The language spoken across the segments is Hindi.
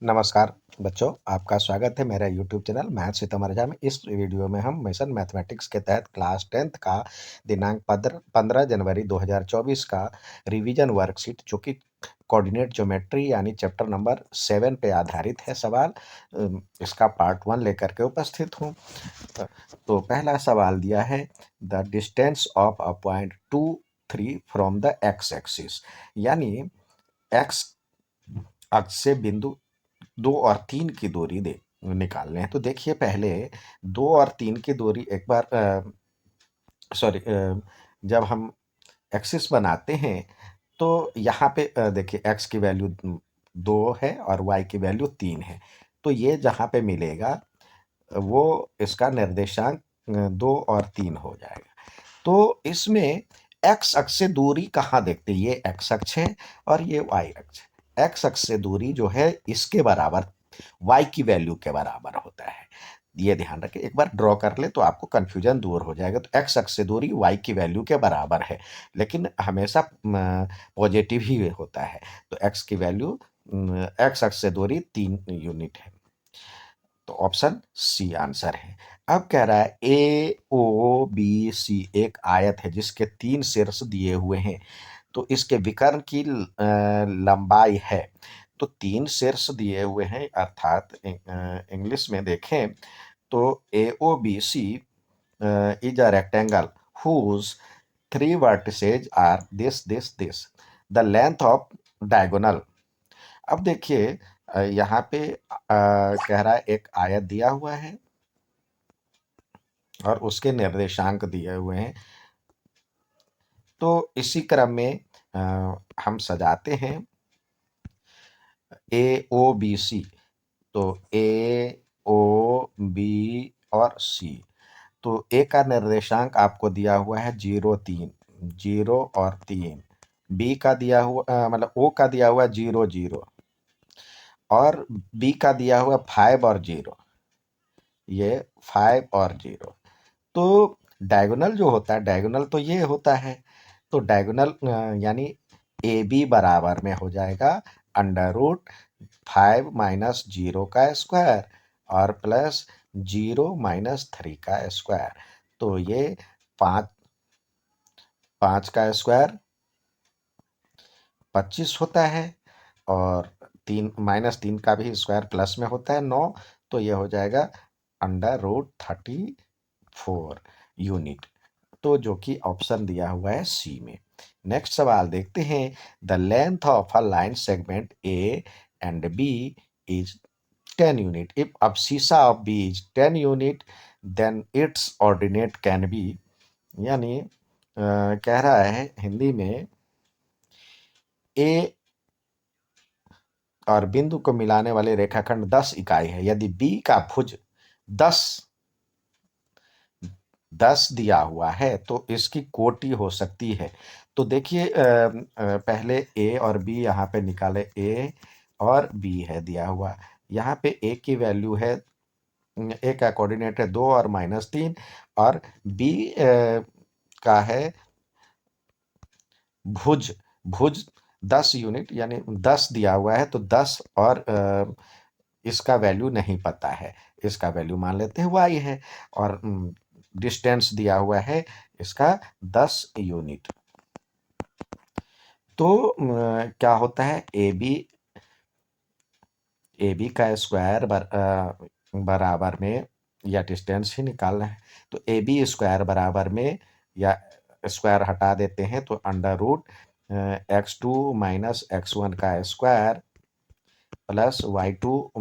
नमस्कार बच्चों, आपका स्वागत है मेरा यूट्यूब चैनल मैथ सीतामढ़ी में। इस वीडियो में हम मिशन मैथमेटिक्स के तहत क्लास 10th का दिनांक 15 जनवरी 2024 का रिवीजन वर्कशीट जो कि कोऑर्डिनेट ज्योमेट्री यानी चैप्टर नंबर 7 पे आधारित है सवाल, इसका पार्ट 1 लेकर के उपस्थित हूँ। तो पहला सवाल दिया है, the distance of a point 2, 3 from the x axis, यानी एक्स अक्ष से बिंदु 2 और 3 की दूरी दे निकालने हैं। तो देखिए, पहले 2 और 3 की दूरी एक बार सॉरी जब हम एक्सिस बनाते हैं तो यहाँ पे देखिए एक्स की वैल्यू 2 है और वाई की वैल्यू 3 है। तो ये जहाँ पे मिलेगा वो इसका निर्देशांक 2 और 3 हो जाएगा। तो इसमें एक्स अक्ष से दूरी कहाँ देखते हैं? ये एक्स अक्ष है और ये वाई अक्ष है। एक्स अक्ष से दूरी जो है इसके बराबर वाई की वैल्यू के बराबर होता है। ये ध्यान रखें, एक बार ड्रॉ कर ले तो आपको कंफ्यूजन दूर हो जाएगा। तो एक्स अक्ष से दूरी वाई की वैल्यू के बराबर है, लेकिन हमेशा पॉजिटिव ही होता है। तो एक्स की वैल्यू एक्स अक्ष से दूरी 3 यूनिट है। तो ऑप्शन सी आंसर है। अब कह रहा है ए ओ बी सी एक आयत है जिसके 3 शीर्ष दिए हुए हैं। तो इसके विकर्ण की लंबाई है। तो 3 शीर्ष दिए हुए हैं, अर्थात इंग्लिश में देखें तो A O B C is a rectangle whose 3 vertices are this. The length of diagonal। अब देखिए यहाँ पे कह रहा है एक आयत दिया हुआ है और उसके निर्देशांक दिए हुए हैं। तो इसी क्रम में हम सजाते हैं ए ओ बी सी। तो ए ओ बी और सी। तो ए का निर्देशांक आपको दिया हुआ है 0, 3, 0 और 3। बी का दिया हुआ मतलब ओ का दिया हुआ 0, 0 और बी का दिया हुआ 5 और 0। ये 5 और 0। तो डायगोनल जो होता है, डायगोनल तो ये होता है। तो डायगोनल यानी ए बी बराबर में हो जाएगा √5 - 0 का स्क्वायर और प्लस 0 - 3 का स्क्वायर। तो ये 5 का स्क्वायर 25 होता है और 3 का भी स्क्वायर प्लस में होता है 9। तो ये हो जाएगा √34 यूनिट। तो जो कि ऑप्शन दिया हुआ है सी में। नेक्स्ट सवाल देखते हैं, the length of a line segment A and B is 10 unit. If abscissa of B is 10 unit then its ordinate can be, यानी कह रहा है हिंदी में ए और बिंदु को मिलाने वाले रेखाखंड 10 इकाई है। यदि बी का भुज 10 10 दिया हुआ है तो इसकी कोटि हो सकती है। तो देखिए पहले ए और बी यहाँ पे निकाले। ए और बी है दिया हुआ। यहाँ पे ए की वैल्यू है, ए का कोऑर्डिनेट है 2 और -3 और बी का है भुज। भुज 10 यूनिट यानी 10 दिया हुआ है। तो 10 और इसका वैल्यू नहीं पता है, इसका वैल्यू मान लेते हैं वाई है और डिस्टेंस दिया हुआ है इसका 10 यूनिट। तो क्या होता है, ए बी का स्क्वायर बराबर में, या डिस्टेंस ही निकालना है तो ए बी स्क्वायर बराबर में, या स्क्वायर हटा देते हैं तो √x2 - x1 का स्क्वायर प्लस y2 -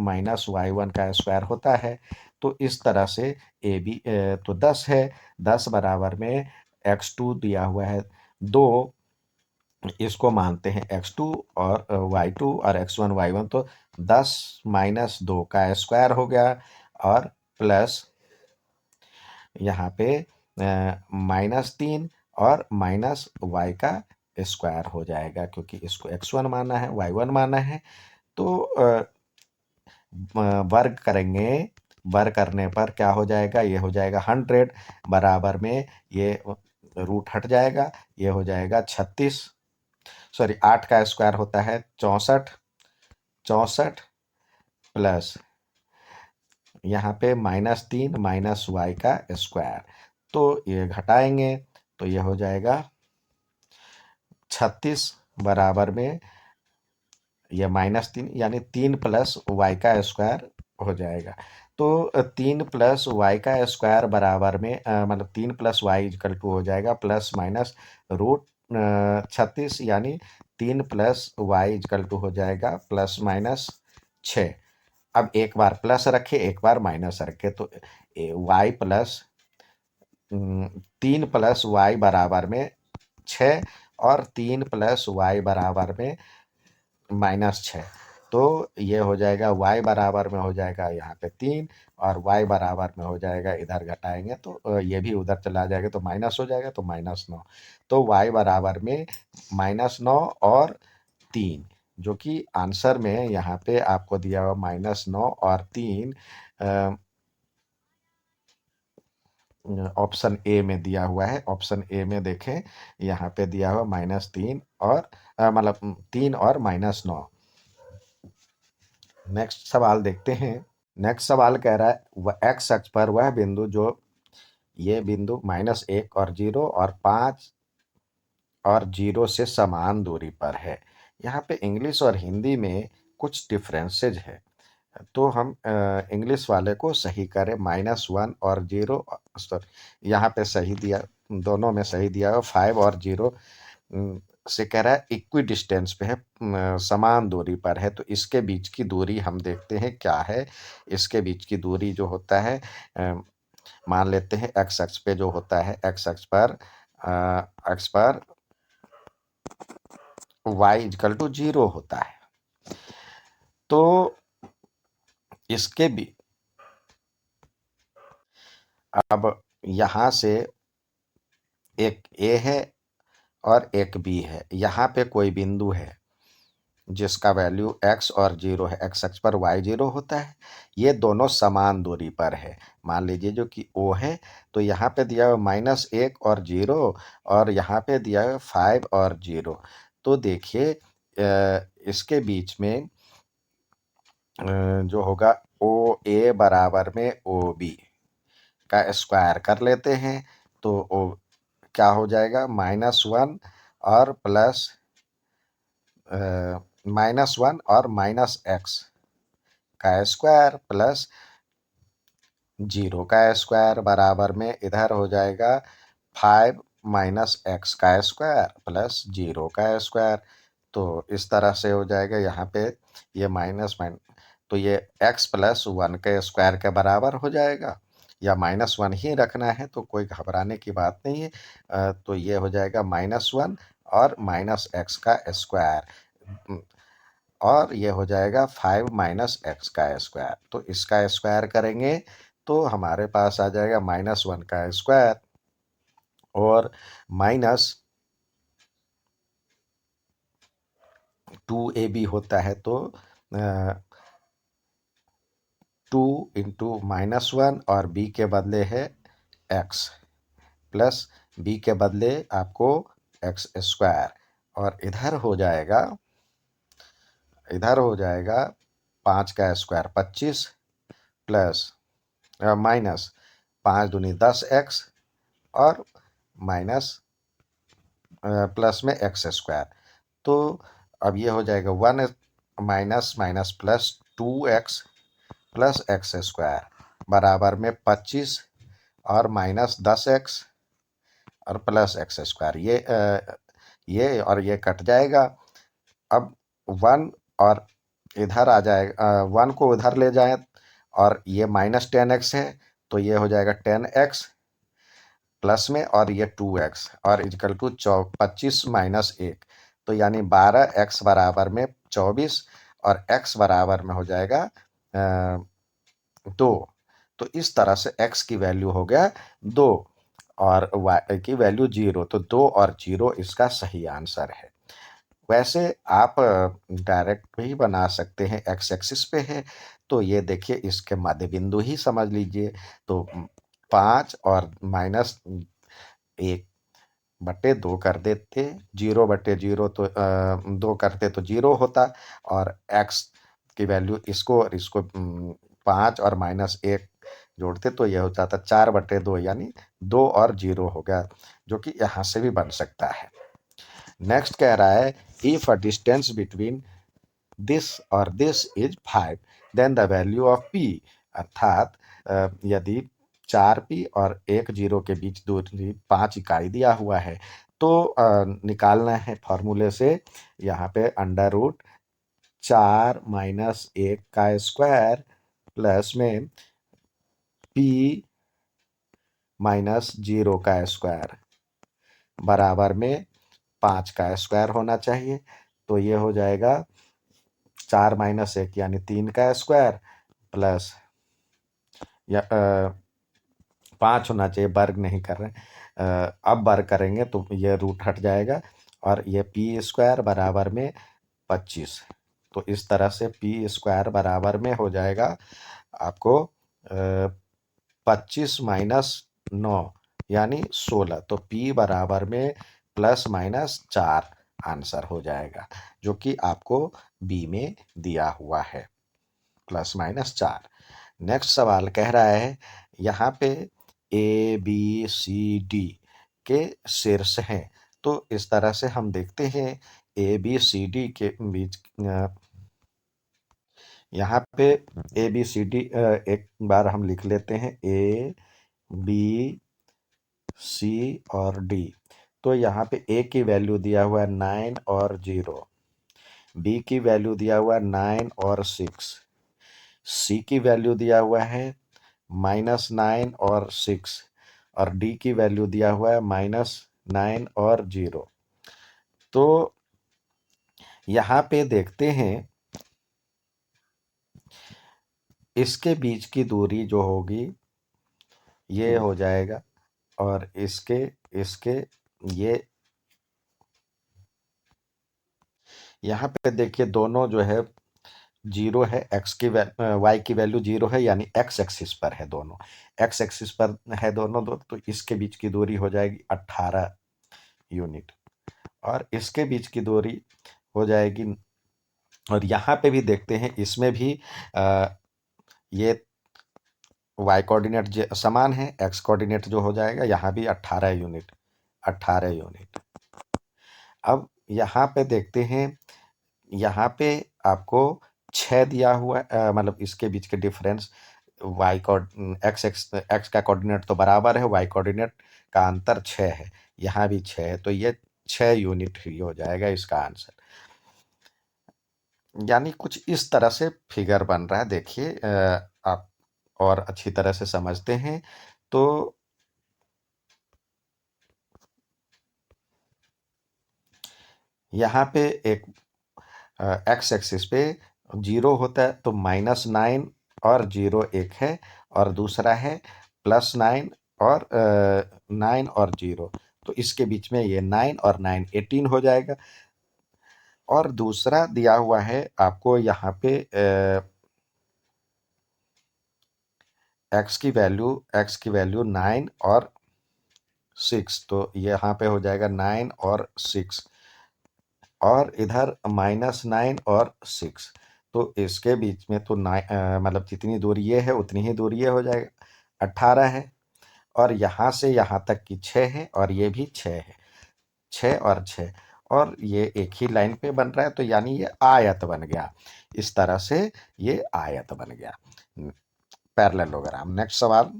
y1 का स्क्वायर होता है। तो इस तरह से ए बी तो 10 है, 10 बराबर में x2 दिया हुआ है 2, इसको मानते हैं x2 और y2 और x1 y1। तो 10 - 2 का स्क्वायर हो गया और प्लस यहाँ पे -3 और माइनस y का स्क्वायर हो जाएगा, क्योंकि इसको x1 माना है y1 माना है। तो वर्ग करेंगे, वर्ग करने पर क्या हो जाएगा, ये हो जाएगा 100 बराबर में ये रूट हट जाएगा, ये हो जाएगा 36। सॉरी 8 का स्क्वायर होता है 64, 64 प्लस यहाँ पे -3 माइनस वाई का स्क्वायर। तो ये घटाएंगे तो ये हो जाएगा 36 बराबर में ये -3 यानी 3 प्लस वाई का स्क्वायर हो जाएगा। तो 3 प्लस वाई का स्क्वायर बराबर में मतलब 3 प्लस वाई इक्वल टू हो जाएगा प्लस माइनस रूट 36 यानी 3 प्लस वाई इक्वल टू हो जाएगा प्लस माइनस 6। अब एक बार प्लस रखे एक बार माइनस रखे तो वाई प्लस 3 प्लस वाई बराबर में 6 और 3 प्लस वाई बराबर में -6। तो ये हो जाएगा y बराबर में हो जाएगा यहाँ पे 3 और y बराबर में हो जाएगा इधर घटाएंगे तो ये भी उधर चला जाएगा तो माइनस हो जाएगा तो -9। तो y बराबर में -9 और 3 जो कि आंसर में यहाँ पे आपको दिया हुआ -9 और 3 ऑप्शन ए में दिया हुआ है। ऑप्शन ए में देखें यहाँ पे दिया हुआ -3 और मतलब 3 और -9। नेक्स्ट सवाल देखते हैं। नेक्स्ट सवाल कह रहा है वह एक्स अक्ष पर वह बिंदु जो ये बिंदु -1 और 0 और 5 और 0 से समान दूरी पर है। यहाँ पे इंग्लिश और हिंदी में कुछ डिफरेंसेज है तो हम इंग्लिश वाले को सही करें -1 और 0 सॉरी यहाँ पे सही दिया दोनों में सही दिया हुआ 5 और 0 से कह रहा है इक्वी डिस्टेंस पे है समान दूरी पर है तो इसके बीच की दूरी हम देखते हैं क्या है। इसके बीच की दूरी जो होता है मान लेते हैं एक्स अक्ष पे जो होता है एक्स अक्ष पर y इक्वल टू 0 होता है। तो इसके भी अब यहाँ से एक a है और एक b है। यहाँ पे कोई बिंदु है जिसका वैल्यू x और 0 है। एक्स अक्ष पर y 0 होता है। ये दोनों समान दूरी पर है। मान लीजिए जो कि O है तो यहाँ पे दिया हुआ -1 और 0 और यहाँ पे दिया हुआ 5 और 0। तो देखिए इसके बीच में जो होगा OA बराबर में OB का स्क्वायर कर लेते हैं तो क्या हो जाएगा -1 और प्लस -1 और -x का स्क्वायर प्लस 0 का स्क्वायर बराबर में इधर हो जाएगा 5 -x का स्क्वायर प्लस 0 का स्क्वायर। तो इस तरह से हो जाएगा यहाँ पे ये माइनस तो ये x प्लस 1 के स्क्वायर के बराबर हो जाएगा या -1 ही रखना है तो कोई घबराने की बात नहीं है। तो ये हो जाएगा -1 और -x का स्क्वायर और ये हो जाएगा 5 -x का स्क्वायर। तो इसका स्क्वायर करेंगे तो हमारे पास आ जाएगा -1 का स्क्वायर और -2ab होता है तो 2 इंटू -1 और b के बदले है x प्लस b के बदले आपको x स्क्वायर और इधर हो जाएगा 5 का स्क्वायर 25 प्लस माइनस 5 दूनी 10x और माइनस प्लस में x स्क्वायर। तो अब ये हो जाएगा 1 minus minus plus 2x plus x square बराबर में 25 और माइनस 10x और प्लस x स्क्वायर। ये और ये कट जाएगा। अब 1 और इधर आ जाएगा 1 को उधर ले जाएं और ये -10x है तो ये हो जाएगा 10x प्लस में और ये 2x और इक्वल टू 25 -1 तो यानी 12x बराबर में 24 और x बराबर में हो जाएगा 2। तो इस तरह से x की वैल्यू हो गया 2 और y की वैल्यू 0। तो 2 और 0 इसका सही आंसर है। वैसे आप डायरेक्ट भी बना सकते हैं एक्स एक्सिस पे है तो ये देखिए इसके मध्य बिंदु ही समझ लीजिए तो 5 और -1/2 कर देते 0/0 तो 2 करते तो 0 होता और x की वैल्यू इसको और इसको 5 और -1 जोड़ते तो ये हो जाता 4/2, यानी 2 और 0 हो गया, जो कि यहाँ से भी बन सकता है। नेक्स्ट कह रहा है if a distance between this और this is 5 then the value of p, अर्थात यदि 4p और 1 0 के बीच दूरी 5 इकाई दिया हुआ है तो निकालना है फॉर्मूले से। यहाँ पे √4 - 1 का स्क्वायर प्लस में p -0 का स्क्वायर बराबर में 5 का स्क्वायर होना चाहिए। तो ये हो जाएगा 4 - 1 यानी 3 का स्क्वायर प्लस या 5 होना चाहिए, वर्ग नहीं कर रहे हैं। अब वर्ग करेंगे तो ये रूट हट जाएगा और ये p² बराबर में 25। तो इस तरह से p² बराबर में हो जाएगा आपको 25 - 9 यानी 16। तो p बराबर में ±4 आंसर हो जाएगा, जो कि आपको बी में दिया हुआ है, ±4। नेक्स्ट सवाल कह रहा है यहाँ पे ABCD के शीर्ष हैं। तो इस तरह से हम देखते हैं ABCD के बीच यहाँ पे ABCD एक बार हम लिख लेते हैं A B C और D। तो यहाँ पे A की वैल्यू दिया हुआ है 9 और 0, B की वैल्यू दिया हुआ है 9 और 6, C की वैल्यू दिया हुआ है -9 और 6 और D की वैल्यू दिया हुआ है -9 और 0। तो यहाँ पे देखते हैं इसके बीच की दूरी जो होगी ये हो जाएगा और इसके इसके ये यहाँ पे देखिए दोनों जो है 0 है, y की वैल्यू 0 है, यानी x एक्सिस पर है दोनों, x एक्सिस पर है दोनों दो, तो इसके बीच की दूरी हो जाएगी 18 यूनिट और इसके बीच की दूरी हो जाएगी। और यहाँ पे भी देखते हैं इसमें भी ये y कोऑर्डिनेट समान है, x कोऑर्डिनेट जो हो जाएगा यहाँ भी 18 यूनिट, 18 यूनिट। अब यहाँ पे देखते हैं, यहाँ पे आपको 6 दिया हुआ मतलब इसके बीच के डिफरेंस y को x का कोऑर्डिनेट तो बराबर है, y कोऑर्डिनेट का अंतर 6 है, यहाँ भी 6 है, तो ये 6 यूनिट ही हो जाएगा इसका आंसर। यानी कुछ इस तरह से फिगर बन रहा है, देखिए आप और अच्छी तरह से समझते हैं तो यहाँ पे एक एक्स एक्सिस पे 0 होता है तो -9 और 0 एक है, और दूसरा है +9 और 9 और 0, तो इसके बीच में ये 9 और 9 18 हो जाएगा। और दूसरा दिया हुआ है आपको यहाँ पे x की वैल्यू 9 और 6, तो यहाँ पे हो जाएगा 9 और 6 और इधर -9 और 6, तो इसके बीच में तो मतलब जितनी दूरी ये है उतनी ही दूरी ये हो जाएगा, 18 है और यहाँ से यहाँ तक की 6 है और ये भी 6 है, 6 और 6 और ये एक ही लाइन पे बन रहा है, तो यानी ये आयत बन गया। इस तरह से ये आयत बन गया, पैरेललोग्राम। नेक्स्ट सवाल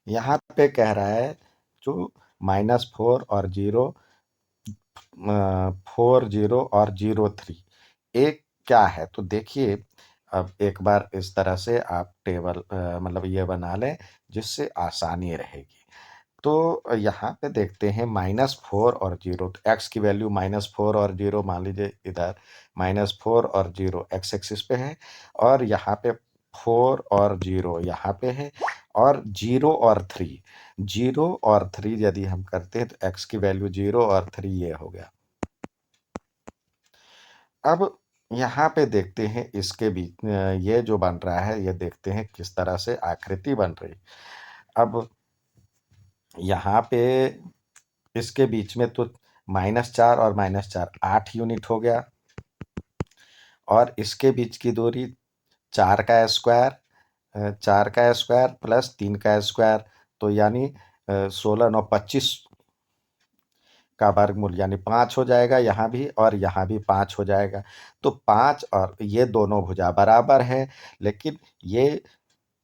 यहाँ पे कह रहा है जो -4 और 0 4 0 और 0 3 एक क्या है, तो देखिए अब एक बार इस तरह से आप टेबल मतलब ये बना लें जिससे आसानी रहेगी। तो यहाँ पे देखते हैं -4 और 0, तो x की वैल्यू -4 और 0 मान लीजिए, इधर -4 और 0 x एक्सिस पे है और यहाँ पे 4 और 0 यहाँ पे है और 0 और 3, 0 और 3 यदि हम करते हैं तो x की वैल्यू 0 और 3 ये हो गया। अब यहाँ पे देखते हैं इसके बीच ये जो बन रहा है, ये देखते हैं किस तरह से आकृति बन रही। अब यहाँ पे इसके बीच में तो -4 और -4 8 यूनिट हो गया और इसके बीच की दूरी 4 का स्क्वायर, 4 का स्क्वायर प्लस 3 का स्क्वायर, तो यानी 16 9 25 का वर्गमूल यानी 5 हो जाएगा यहाँ भी, और यहाँ भी 5 हो जाएगा। तो 5 और ये दोनों भुजा बराबर हैं, लेकिन ये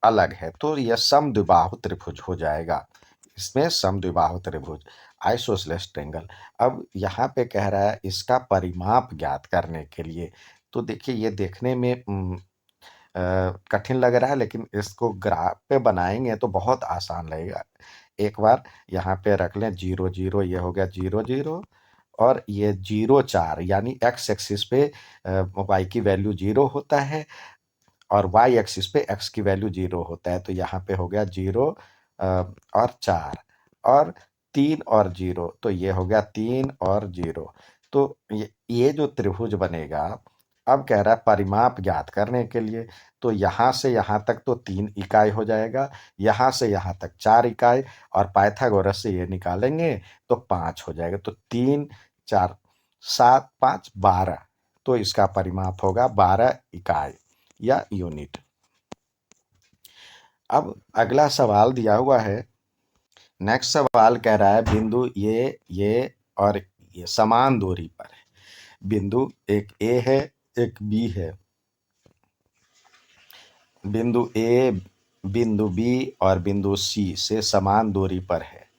अलग है, तो यह समद्विबाहु त्रिभुज हो जाएगा। इसमें समद्विबाहु त्रिभुज, आइसोसेलेस ट्रायंगल। अब यहाँ पे कह रहा है इसका परिमाप ज्ञात करने के लिए। तो देखिए ये देखने में कठिन लग रहा है, लेकिन इसको ग्राफ पे बनाएंगे तो बहुत आसान लगेगा। एक बार यहाँ पे रख लें 0 0, ये हो गया 0 0, और ये 0 4 यानी एक्स एक्सिस पे वाई की वैल्यू 0 होता है, और वाई एक्सिस पे एक्स की वैल्यू 0 होता है। तो यहाँ पे हो गया 0 और 4 और 3 और 0, तो ये हो गया 3 और 0। तो ये जो त्रिभुज बनेगा, अब कह रहा है परिमाप ज्ञात करने के लिए, तो यहाँ से यहाँ तक तो 3 इकाई हो जाएगा, यहाँ से यहाँ तक 4 इकाई, और पाइथागोरस से ये निकालेंगे तो 5 हो जाएगा। तो 3 4 7 5 12, तो इसका परिमाप होगा 12 इकाई या यूनिट। अब अगला सवाल दिया हुआ है। नेक्स्ट सवाल कह रहा है बिंदु ये और ये समान दूरी पर है। बिंदु एक ए है, एक बी है। बिंदु ए, बिंदु बी और बिंदु सी से समान दूरी पर है।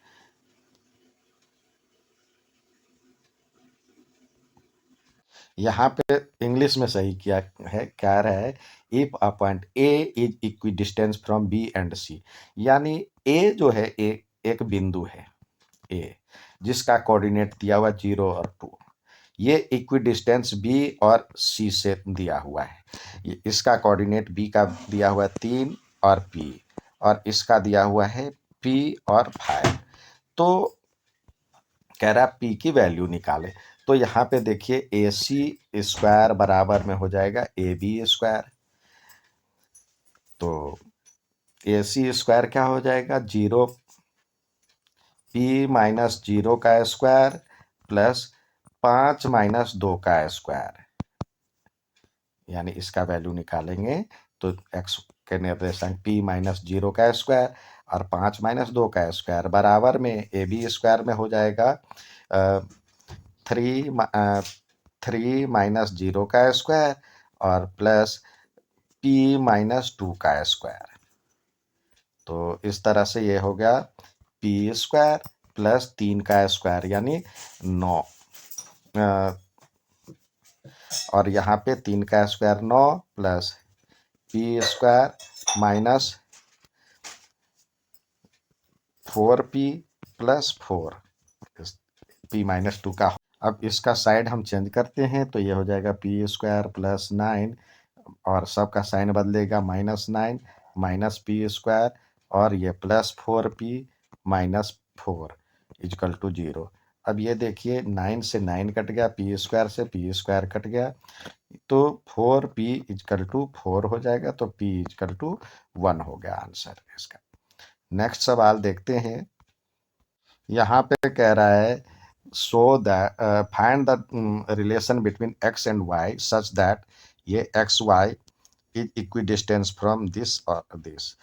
यहाँ पे इंग्लिश में सही किया है, कह रहा है if a point A is equi distance from B and C, यानी ए जो है एक बिंदु है ए, जिसका कोऑर्डिनेट दिया हुआ 0 और 2, ये इक्वी डिस्टेंस बी और सी से दिया हुआ है। इसका कोऑर्डिनेट बी का दिया हुआ 3 और पी, और इसका दिया हुआ है पी और 5। तो कह रहा है पी की वैल्यू निकाले। तो यहाँ पे देखिए ए सी स्क्वायर बराबर में हो जाएगा ए बी स्क्वायर। तो ए सी स्क्वायर क्या हो जाएगा, 0 पी माइनस 0 का स्क्वायर प्लस 5 माइनस 2 का स्क्वायर, यानी इसका वैल्यू निकालेंगे तो एक्स के निर्देशांक p माइनस 0 का स्क्वायर और 5 माइनस 2 का स्क्वायर बराबर में ए बी स्क्वायर में हो जाएगा 3 माइनस 0 का स्क्वायर और प्लस p माइनस 2 का स्क्वायर। तो इस तरह से ये हो गया पी स्क्वायर प्लस 3 का स्क्वायर यानी 9, और यहाँ पे 3 का square 9 plus P square minus 4p plus 4, P minus 2 का। अब इसका साइड हम चेंज करते हैं तो ये हो जाएगा पी स्क्वायर प्लस 9, और सबका साइन बदलेगा -9 माइनस पी स्क्वायर, और ये plus 4p minus 4 is equal to 0। अब ये देखिए 9 से 9 कट गया, पी स्क्वायर से पी स्क्वायर कट गया, तो 4p इजकल टू 4 हो जाएगा, तो p इजकल टू 1 हो गया आंसर इसका। नेक्स्ट सवाल देखते हैं। यहाँ पे कह रहा है so that find the relation between X and Y such that ये X Y is equi distance from this और दिस,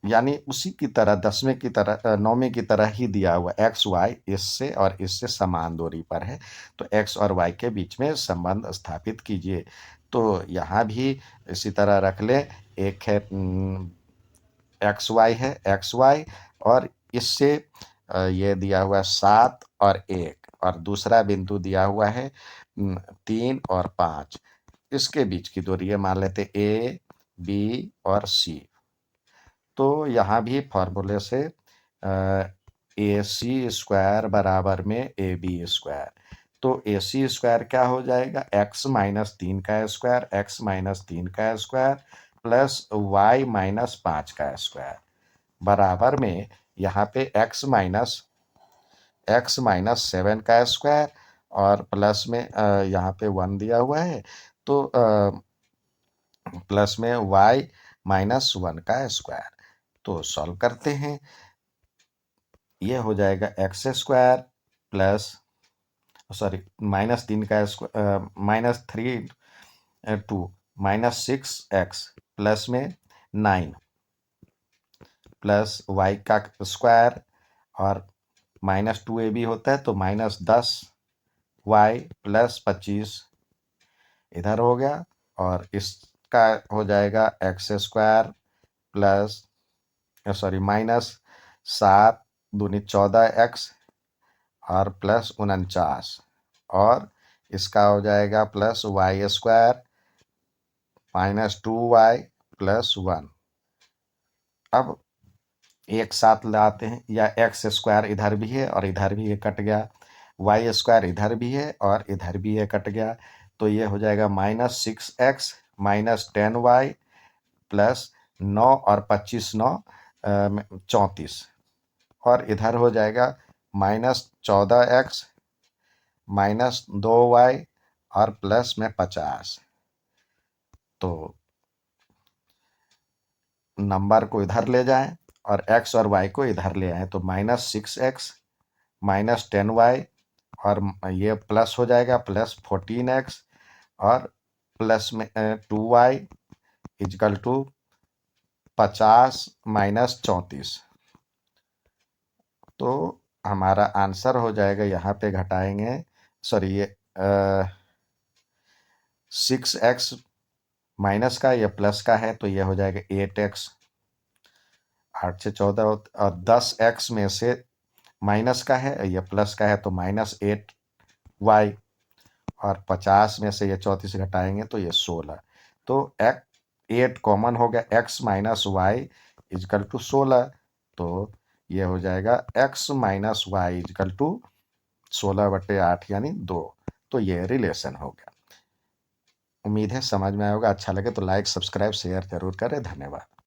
यानी उसी की तरह 10वें की तरह 9वें की तरह ही दिया हुआ एक्स वाई इससे और इससे समान दूरी पर है, तो एक्स और वाई के बीच में संबंध स्थापित कीजिए। तो यहाँ भी इसी तरह रख लें, एक है एक्स वाई है, एक्स वाई, और इससे ये दिया हुआ 7 और 1, और दूसरा बिंदु दिया हुआ है 3 और 5, इसके बीच की दूरी है मान लेते ए बी और सी। तो यहाँ भी फॉर्मूले से ए सी स्क्वायर बराबर में ए बी स्क्वायर, तो ए सी स्क्वायर क्या हो जाएगा, एक्स माइनस 3 का स्क्वायर, एक्स माइनस 3 का स्क्वायर प्लस वाई माइनस 5 का स्क्वायर बराबर में यहाँ पे एक्स माइनस 7 का स्क्वायर, और प्लस में यहाँ पे 1 दिया हुआ है, तो प्लस में y माइनस 1 का स्क्वायर। तो सॉल्व करते हैं, ये हो जाएगा एक्स स्क्वायर प्लस सॉरी -3 का स्क्वायर -3 2 -6x प्लस में 9 प्लस y का स्क्वायर और -2ab होता है तो -10y प्लस 25 इधर हो गया, और इसका हो जाएगा एक्स स्क्वायर प्लस सॉरी -7 दूनी 14x और प्लस 49, और इसका हो जाएगा plus Y square -2y plus 1। अब एक साथ लाते हैं, या एक्स स्क्वायर इधर भी है और इधर भी ये कट गया, वाई स्क्वायर इधर भी है और इधर भी ये कट गया, तो ये हो जाएगा -6x -10y प्लस 9 और 25 9 34, और इधर हो जाएगा -14x -2y और प्लस में 50। तो नंबर को इधर ले जाएं और x और y को इधर ले आए, तो -6x -10y और ये प्लस हो जाएगा प्लस 14x और प्लस में 2y इजकल टू 50 -34। तो हमारा आंसर हो जाएगा, यहाँ पे घटाएंगे, सॉरी ये 6x माइनस का, ये प्लस का है तो ये हो जाएगा 8x, 8 से 14 और 10x में से माइनस का है, ये प्लस का है तो -8y, और 50 में से ये 34 घटाएंगे तो ये 16। तो 8 कॉमन हो गया, x minus y is equal to 16, तो ये हो जाएगा x minus y is equal to 16/8 यानी 2। तो ये रिलेशन हो गया। उम्मीद है समझ में आएगा। अच्छा लगे तो लाइक सब्सक्राइब शेयर जरूर करें। धन्यवाद।